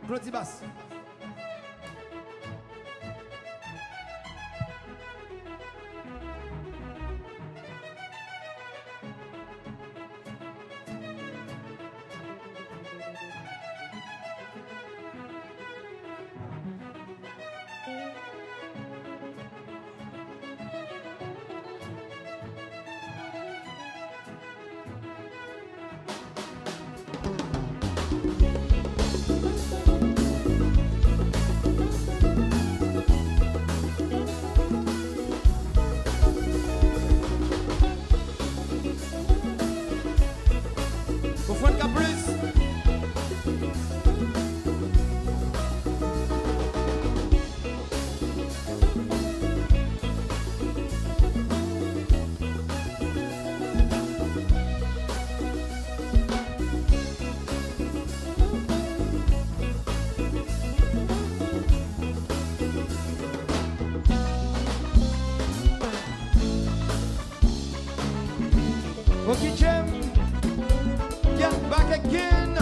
Claudie Basse. Okay, Jim, get back again.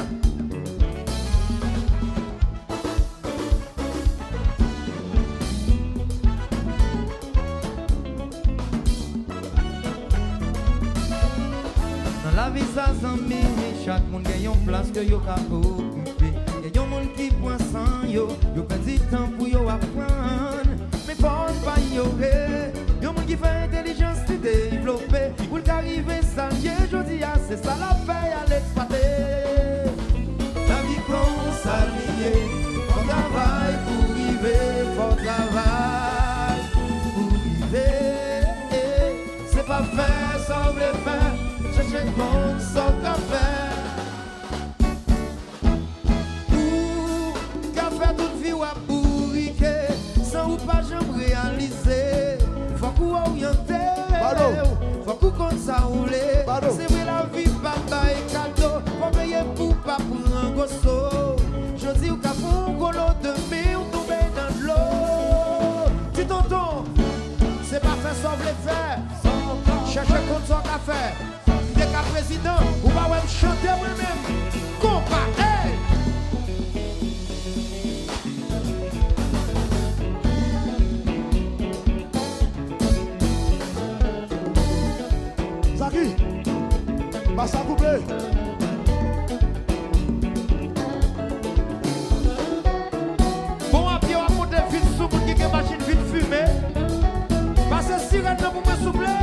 Dans la vie, ça s'ennuie, chaque monde a une place que yo ka occuper. Y a un monde qui prend sans yo, yo perdu temps pour yo apprendre. Mais faut pas ignorer, y a un monde qui fait intelligence de développer. Pour qu'arriver ça, je dis, c'est ça la paix à l'exploiter. La vie qu'on s'allie, faut travail pour arriver, faut travail pour arriver. C'est pas faire, ça veut faire, chercher le monde sans qu'à faire. Ou qu'à faire toute vie ou à bourriquer, sans ou pas jamais réaliser. Faut qu'on oriente. Faut qu'on compte ça rouler. C'est vrai la vie, papa et cadeau. Faut payer pour pas pour un gosso. Je dis au cafon, golo demi, ou tomber dans l'eau. Dis tonton, c'est pas faire sans le faire. Chercher compte sans qu'à faire. Dès qu'à président, ou pas me chanter moi-même. Compa, hey! Zaki, passe à couper. Bon, à pied, on va monter vite sous pour qu'il y ait machine vite fumée. Parce que si rien pour me souffler,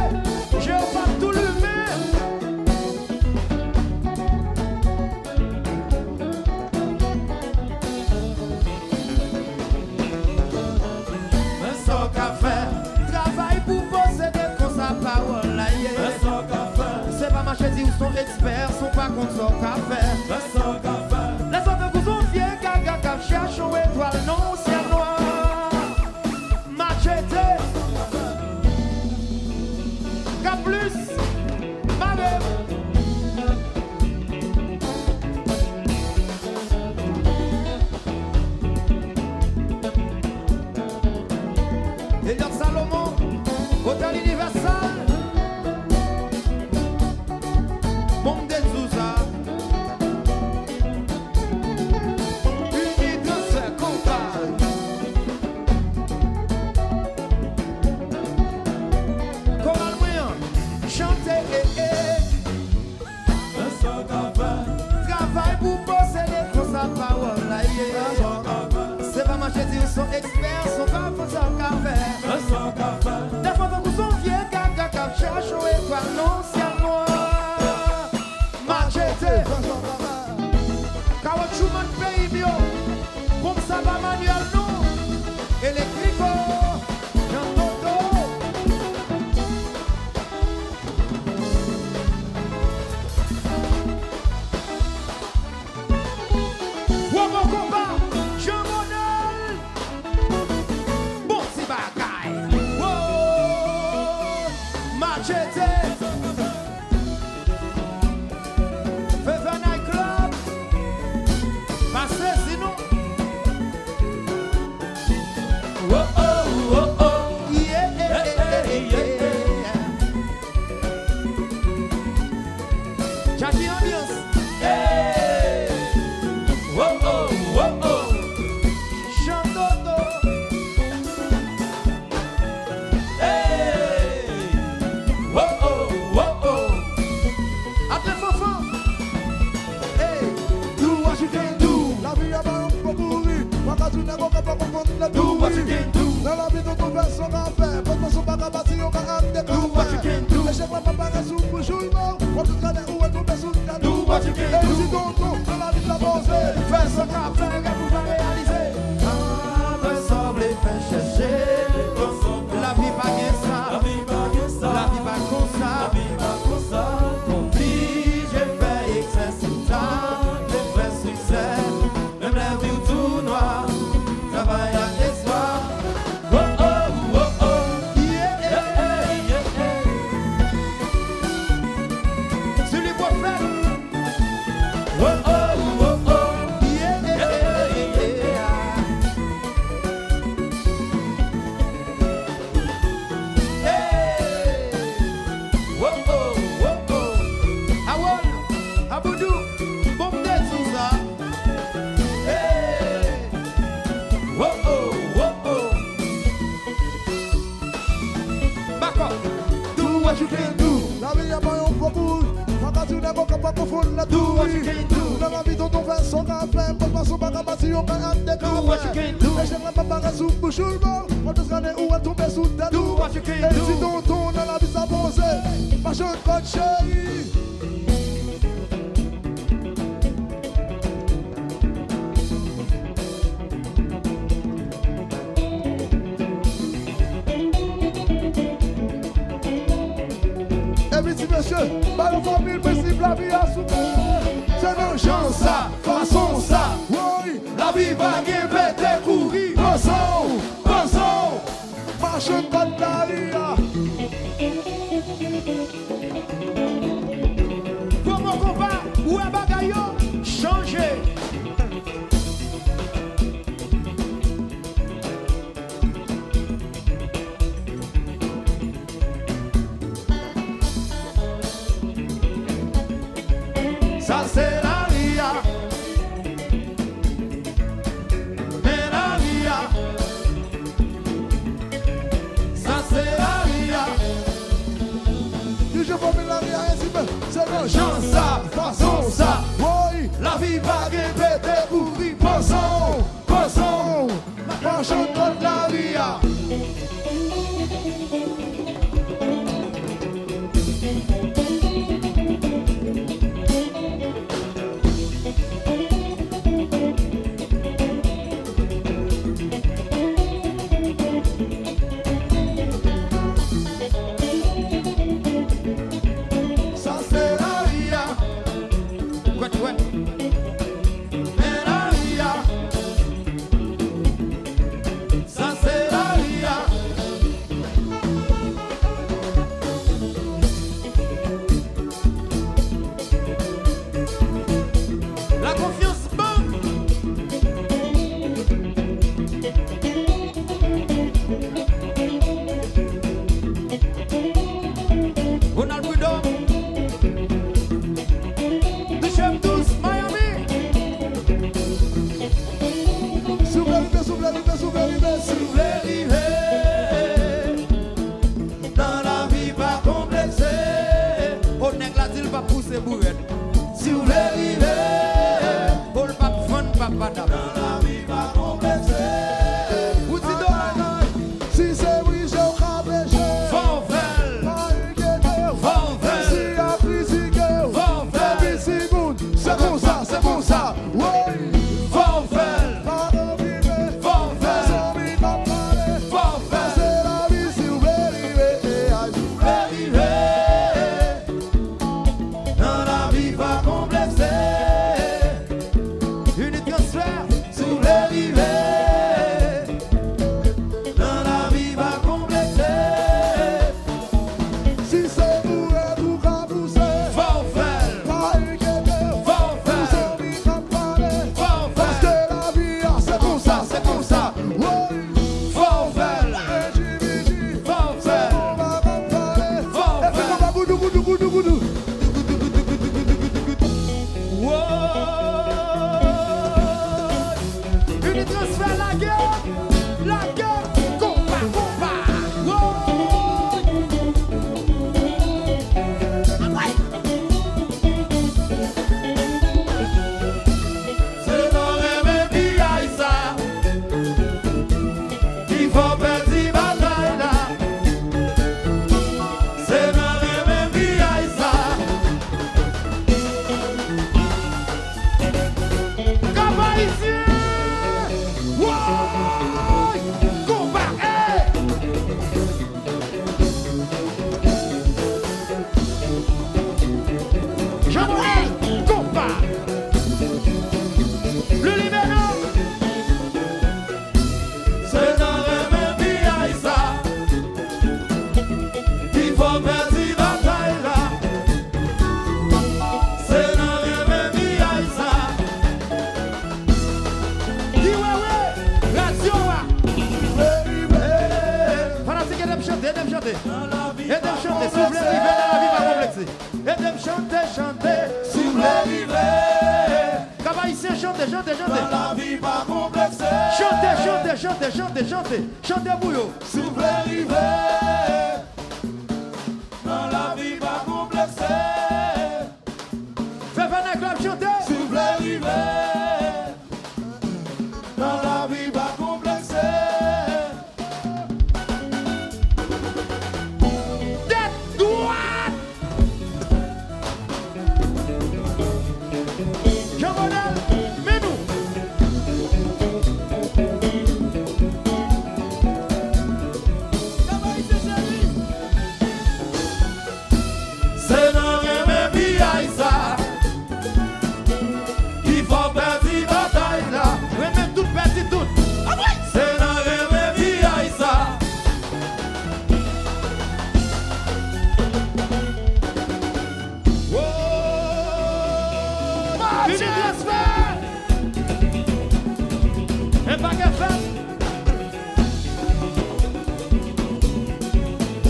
je vais pas tout le même. Un sans café, travail pour posséder comme sa parole. C'est pas marcher dit où sont experts, sont pas contre son café. Les autres coups sont vieux, gaga, cap cherche aux étoiles, non, ciel noir. Machete, cap plus, ma même. Eliot Salomon, Hôtel Universal. Monde de Zouza, unité se compare. Choral moyen, chanter travail pour posséder pour sa parole. C'est pas marcher dire sont experts, sont pas pour ça qu'à faire. Des fois vous sont vieux, gaga, cap cherche au étoile, non, ciel noir. Machete, Kawachuman pays bio, comme ça va manuel non, électrico, Jean Toto. Womo combat, Jean Monel, bon si bagaille, wow, Machete. Jackie ambiance. Hey. Oh oh oh oh. chèque la papa sous pour jour mort. On te traîne où est tombé sous le cadeau. Do what you can Et do. si ton tour, dans la vie t'avancer. Fais ce qu'a fait, regarde pour pas réaliser. Ressemble et fait chercher. La vie pas bien ça. La vie pas comme ça. Compris, j'ai fait excès sous ça. J'ai fait succès. Même la vie tout noir. Travail à l'espoir. Oh oh oh oh. Yeah yeah yeah. C'est les prophètes. Oh oh oh oh. Yeah yeah yeah. Hey. Oh oh oh oh. Awol, Aboudou, Bombe sous ça. Hey. Oh oh oh oh. Back up. Do what you can do. La vie y'a pas un propos. Quand tu n'es pas capable de fondre la Do what you douille. can do. Dans la vie, ton fait son café. Pas pas son bagage, si on peut amener Do what you can do. Et chèque la papa sous pour jour mort. On te traîne où est tombé sous ta Do douille. what you can Et do. si ton tour, dans la vie s'avance. Pas je te chérie. Et petit monsieur, par la famille possible, la vie a souffert. C'est nos chance, ça, façon ça. Oui, La vie va bien péter courir. pensons, pensons. Marche contre la ria. Comment combat? Où est bagaillon? Changer. Ça c'est la ria. Mais la ria. Ça c'est la ria. Si je formule la ria, ainsi même, c'est nos Chance chance, ça, façon ça. Oui, La vie va bien péter courir. pensons, Pensons. marche contre la ria. Ça c'est la ria. Ouais. Mais la ria. Ça c'est la ria. La confiance manque. Ronald Prudhomme. De Chef Douce, Miami. Soufflez, soufflez, soufflez. Si vous voulez arriver dans la vie pas complexée, on n'est là il va pousser bourrette. Si vous voulez arriver, on le pas prendre papa dans la vie pas complexée. Vous dites Si c'est oui, j'ai au péché. Fonvel, Pas inquiété. Fonvel, Si à critiquer. Fonvel, Si good, c'est bon ça, c'est bon ça. Oui, Fonvel, pas d'envie. Fonvel, Sans vie, pas parler. Fonvel. C'est la vie, si vous voulez arriver. Arriver dans la vie pas complexée. Une transfert. chantez. Dans la vie pas complexée. Chantez pour vous. Si vous voulez arriver. Dans la vie pas complexée. Fais Van Club chanter. Si vous voulez arriver. Dans la vie pas complexée. Tête droite. Jean-Model, mais nous. C'est dans les biais ça. Il faut perdre bataille là. Remets tout, petit tout. C'est dans les biais ça. Fini transfert. Un baguette fait.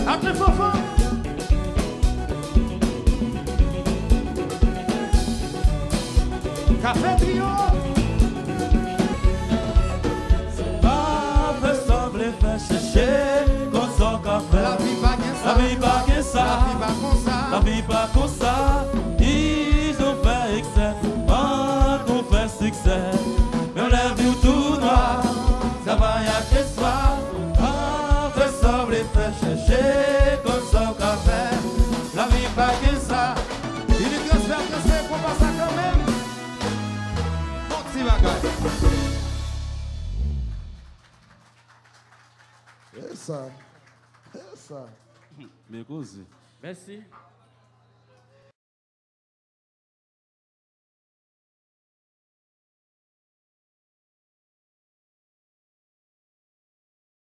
Après Fofo. Café trio. Pas fait sembler faire chercher qu'on s'en café. La vie pas qu'un ça. La vie pas que ça. La vie pas comme ça. La vie pas comme ça. Ils ont fait excès. On fait succès. Mais on l'a vu tout noir. Ça va y a que ça. Pas fait sembler faire chercher qu'on s'en café. La vie pas que ça. Il est transfert pour passer quand même. Bon, si bagaille. C'est ça. C'est ça. Mais cause. Merci.